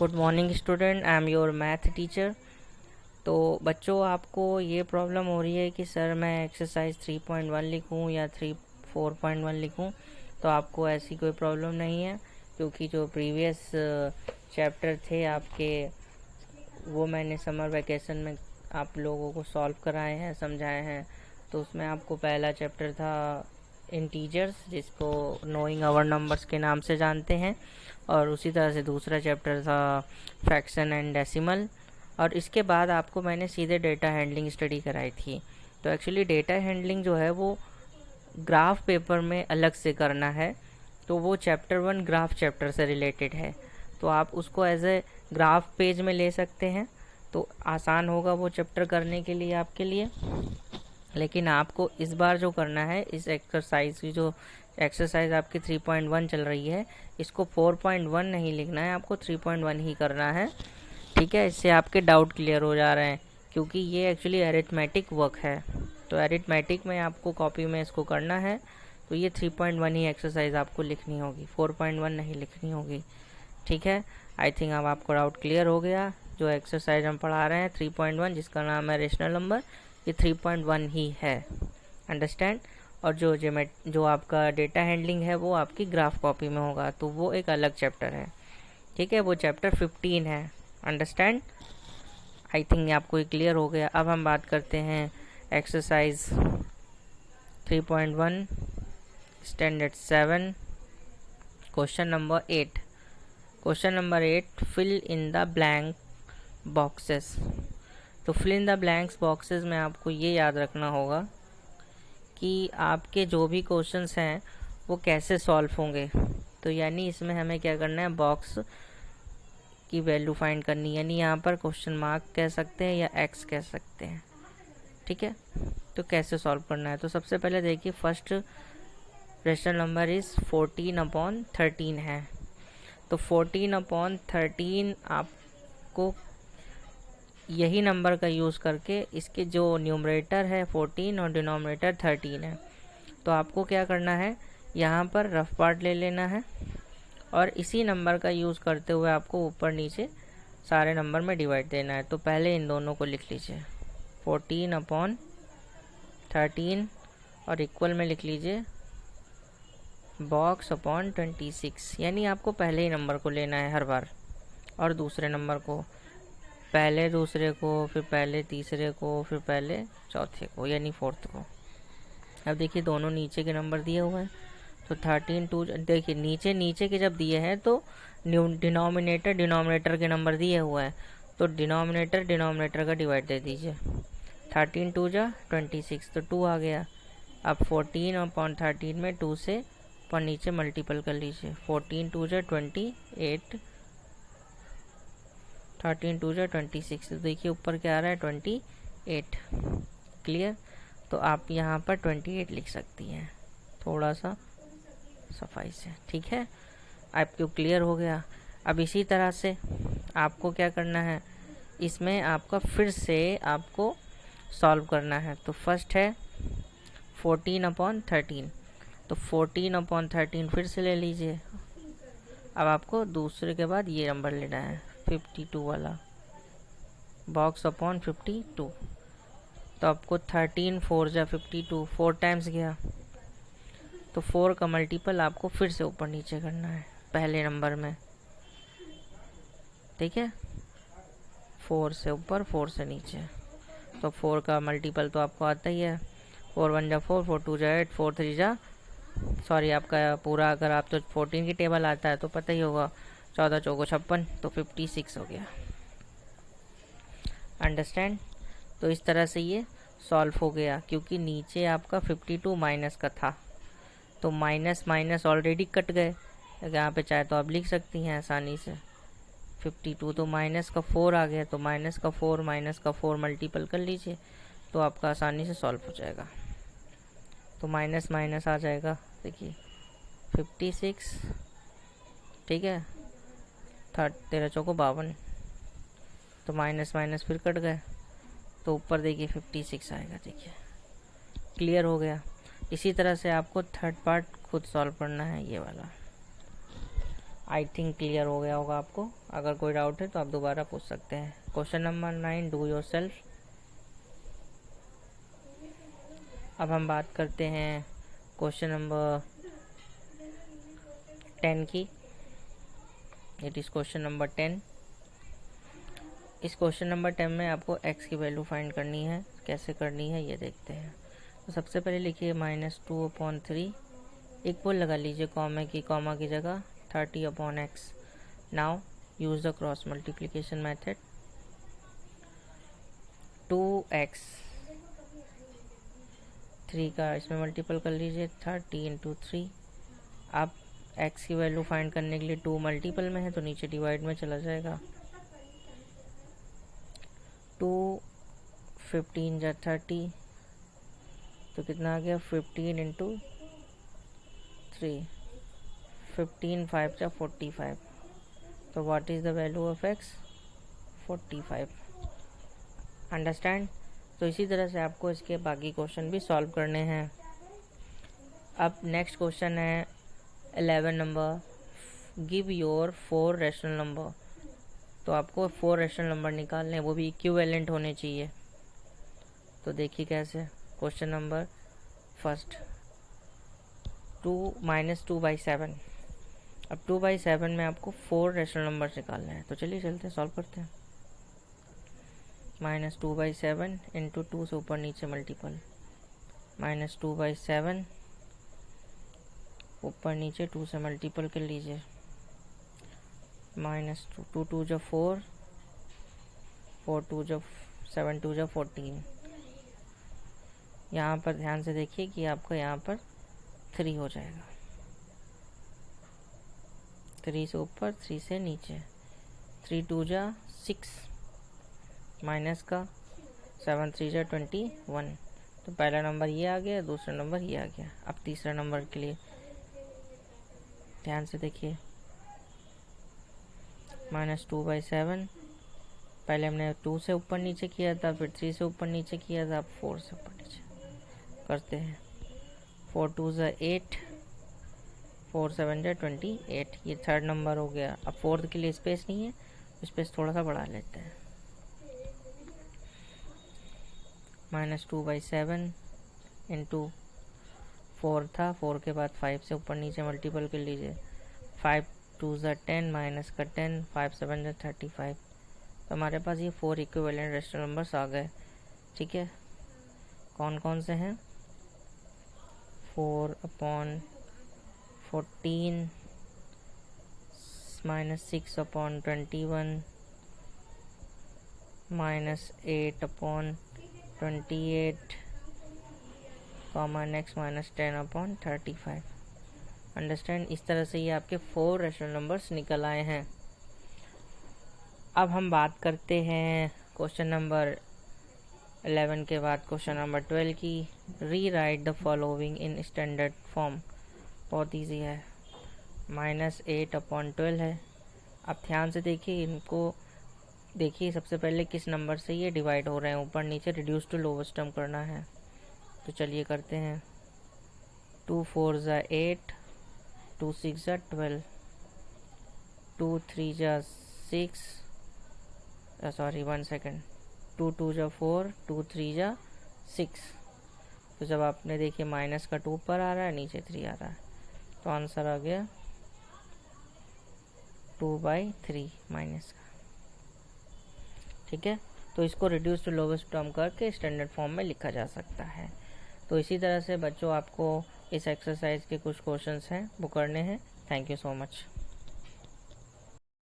Good morning student, I am your math teacher. तो बच्चों, आपको ये प्रॉब्लम हो रही है कि सर मैं एक्सरसाइज 3.1 लिखूं या 4.1 लिखूं। तो आपको ऐसी कोई प्रॉब्लम नहीं है, क्योंकि जो प्रीवियस चैप्टर थे आपके वो मैंने समर वैकेशन में आप लोगों को सॉल्व कराए हैं, समझाए हैं। तो उसमें आपको पहला चैप्टर था इंटीजर्स, जिसको नोइंग आवर नंबर्स के नाम से जानते हैं, और उसी तरह से दूसरा चैप्टर था फ्रैक्शन एंड डेसिमल। और इसके बाद आपको मैंने सीधे डेटा हैंडलिंग स्टडी कराई थी। तो एक्चुअली डेटा हैंडलिंग जो है वो ग्राफ पेपर में अलग से करना है, तो वो चैप्टर 1 ग्राफ चैप्टर से रिलेटेड है। तो आप उसको एज ए ग्राफ पेज में ले सकते हैं, तो आसान होगा वो चैप्टर करने के लिए आपके लिए। लेकिन आपको इस बार जो करना है, इस एक्सरसाइज की जो एक्सरसाइज आपकी 3.1 चल रही है, इसको 4.1 नहीं लिखना है, आपको 3.1 ही करना है। ठीक है, इससे आपके डाउट क्लियर हो जा रहे हैं, क्योंकि ये एक्चुअली अरिथमेटिक वर्क है। तो अरिथमेटिक में आपको कॉपी में इसको करना है, तो ये 3.1 ही एक्सरसाइज आपको लिखनी होगी, 4.1 नहीं लिखनी होगी। ठीक है, आई थिंक अब आपको डाउट क्लियर हो गया। जो एक्सरसाइज हम पढ़ा रहे हैं 3.1, जिसका नाम है रेशनल नंबर, ये 3.1 ही है। अंडरस्टैंड। और जो आपका डेटा हैंडलिंग है वो आपकी ग्राफ कॉपी में होगा, तो वो एक अलग चैप्टर है। ठीक है, वो चैप्टर 15 है। अंडरस्टैंड। आई थिंक आपको ये क्लियर हो गया। अब हम बात करते हैं exercise 3.1 standard 7 question number 8। Question number 8, fill in the blank boxes. तो fill in the blanks boxes में आपको ये याद रखना होगा कि आपके जो भी क्वेश्चंस हैं वो कैसे सॉल्व होंगे। तो यानी इसमें हमें क्या करना है, बॉक्स की वैल्यू फाइंड करनी, यानी यहाँ पर क्वेश्चन मार्क कह सकते हैं या एक्स कह सकते हैं। ठीक है, तो कैसे सॉल्व करना है। तो सबसे पहले देखिए, फर्स्ट रेशनल नंबर इज़ 14/13 है। तो 14/13 आपको यही नंबर का यूज़ करके, इसके जो न्यूमरेटर है 14 और डिनोमिनेटर 13 है, तो आपको क्या करना है, यहाँ पर रफ पार्ट ले लेना है और इसी नंबर का यूज़ करते हुए आपको ऊपर नीचे सारे नंबर में डिवाइड देना है। तो पहले इन दोनों को लिख लीजिए, 14/13 और इक्वल में लिख लीजिए बॉक्स अपॉन 26। यानी आपको पहले ही नंबर को लेना है हर बार, और दूसरे नंबर को पहले दूसरे को, फिर पहले तीसरे को, फिर पहले चौथे को, यानी फोर्थ को। अब देखिए दोनों नीचे के नंबर दिए हुए हैं, तो 13 2, देखिए नीचे के जब दिए हैं तो डिनोमिनेटर के नंबर दिए हुए हैं, तो डिनोमिनेटर का डिवाइड दे दीजिए। 13 2 जा 26, तो 2 आ गया। अब 14/13 में 2 से पर नीचे मल्टीपल कर लीजिए, 14 2 जा 28, 13 2 जा 26। तो देखिए ऊपर क्या आ रहा है, 28। क्लियर। तो आप यहाँ पर 28 लिख सकती हैं, थोड़ा सा सफाई से। ठीक है, आपको क्लियर हो गया। अब इसी तरह से आपको क्या करना है, इसमें आपका फिर से आपको सॉल्व करना है। तो फर्स्ट है 14/13, तो 14/13 फिर से ले लीजिए। अब आपको दूसरे के बाद ये नंबर लेना है 52 वाला, बॉक्स अपॉन 52। तो आपको 13 4 जा 52, 4 टाइम्स गया, तो 4 का मल्टीपल आपको फिर से ऊपर नीचे करना है पहले नंबर में। ठीक है, 4 से ऊपर 4 से नीचे, तो 4 का मल्टीपल तो आपको आता ही है, 4 1 जा 4, 4 2 जा 8, 4 3 जा, सॉरी आपका पूरा, अगर आप तो 14 की टेबल आता है तो पता ही होगा, 14 चौको 56, तो 56 हो गया। अंडरस्टैंड। तो इस तरह से ये सॉल्व हो गया, क्योंकि नीचे आपका 52 माइनस का था, तो माइनस माइनस ऑलरेडी कट गए। यहाँ पे चाहे तो आप लिख सकती हैं आसानी से 52, तो माइनस का 4 आ गया, तो माइनस का 4 मल्टीपल कर लीजिए, तो आपका आसानी से सॉल्व हो जाएगा। तो माइनस माइनस आ जाएगा, देखिए 56। ठीक है, 13 चौको 52, तो माइनस माइनस फिर कट गए, तो ऊपर देखिए 56 आएगा। देखिए क्लियर हो गया। इसी तरह से आपको थर्ड पार्ट खुद सॉल्व करना है, ये वाला। आई थिंक क्लियर हो गया होगा आपको। अगर कोई डाउट है तो आप दोबारा पूछ सकते हैं। Question number 9, do your self. अब हम बात करते हैं क्वेश्चन नंबर 10 की। It is question number 10। इस क्वेश्चन नंबर 10 में आपको x की वैल्यू फाइंड करनी है। कैसे करनी है ये देखते हैं। तो सबसे पहले लिखिए -2/3, इक्वल लगा लीजिए कॉमा की जगह 30/x। Now use the cross multiplication method. 2x 3 का इसमें मल्टीपल कर लीजिए 30 × 3। आप x की वैल्यू फाइंड करने के लिए 2 मल्टीपल में है तो नीचे डिवाइड में चला जाएगा। 2 15 जा 30 तो कितना आ गया 15 × 3, 15 5 जा 45। तो what is the value of x? 45। Understand. तो इसी तरह से आपको इसके बाकी क्वेश्चन भी सॉल्व करने हैं। अब नेक्स्ट क्वेश्चन है 11 number, give your 4 rational number. तो आपको 4 रैशनल नंबर निकालने हैं, वो भी इक्विवेलेंट होने चाहिए। तो देखिए कैसे। Question number first 2-2/7। अब 2/7 में आपको 4 रैशनल नंबर निकालना है। तो चलिए चलते हैं, सॉल्व करते हैं। -2/7 × 2 से ऊपर नीचे मल्टीपल, -2/7 ऊपर नीचे 2 से मल्टीपल कर लीजिए। -2 2 2 जा 4, 4 2 जा 7 2 जा 14। यहाँ पर ध्यान से देखिए कि आपका यहाँ पर 3 हो जाएगा। 3 से ऊपर 3 से नीचे, 3 2 जा 6 माइनस का 7 3 जा 21। तो पहला नंबर ये आ गया, दूसरा नंबर ये आ गया। अब तीसरा नंबर के लिए ध्यान से देखिए। -2/7 पहले हमने 2 से ऊपर नीचे किया था, फिर 3 से ऊपर नीचे किया था, अब 4 से ऊपर नीचे करते हैं। 4 2 जा 8, 4 7 जा 28। ये थर्ड नंबर हो गया। अब फोर्थ के लिए स्पेस नहीं है, स्पेस थोड़ा सा बढ़ा लेते हैं। -2/7 × 4 था, 4 के बाद 5 से ऊपर नीचे मल्टीपल कर लीजिए। 5 2 जा 10 माइनस का 10, 5 7 जा 35। तो हमारे पास ये 4 इक्विवेलेंट रैशनल नंबर्स आ गए। ठीक है, कौन कौन से हैं? 4/14 -6/21 -8/28 नेक्स्ट -10/35। अंडरस्टैंड। इस तरह से ये आपके 4 रैशनल नंबर्स निकल आए हैं। अब हम बात करते हैं क्वेश्चन नंबर 11 के बाद क्वेश्चन नंबर 12 की। री right the following in standard form. बहुत इजी है, -8/12 है। अब ध्यान से देखिए, इनको देखिए सबसे पहले किस नंबर से ये डिवाइड हो रहे हैं, ऊपर नीचे रिड्यूस टू लोवेस्ट टर्म करना है। तो चलिए करते हैं। 2 4 जा 8, 2 6 जा 12, 2 3 जा 6, सॉरी 1 सेकेंड, 2 2 जा 4, 2 3 जा 6। तो जब आपने देखिए माइनस का 2 ऊपर आ रहा है, नीचे 3 आ रहा है, तो आंसर आ गया 2/3 माइनस का। ठीक है, तो इसको रिड्यूस टू लोवेस्ट टर्म करके स्टैंडर्ड फॉर्म में लिखा जा सकता है। तो इसी तरह से बच्चों आपको इस एक्सरसाइज के कुछ क्वेश्चंस हैं वो करने हैं। Thank you so much.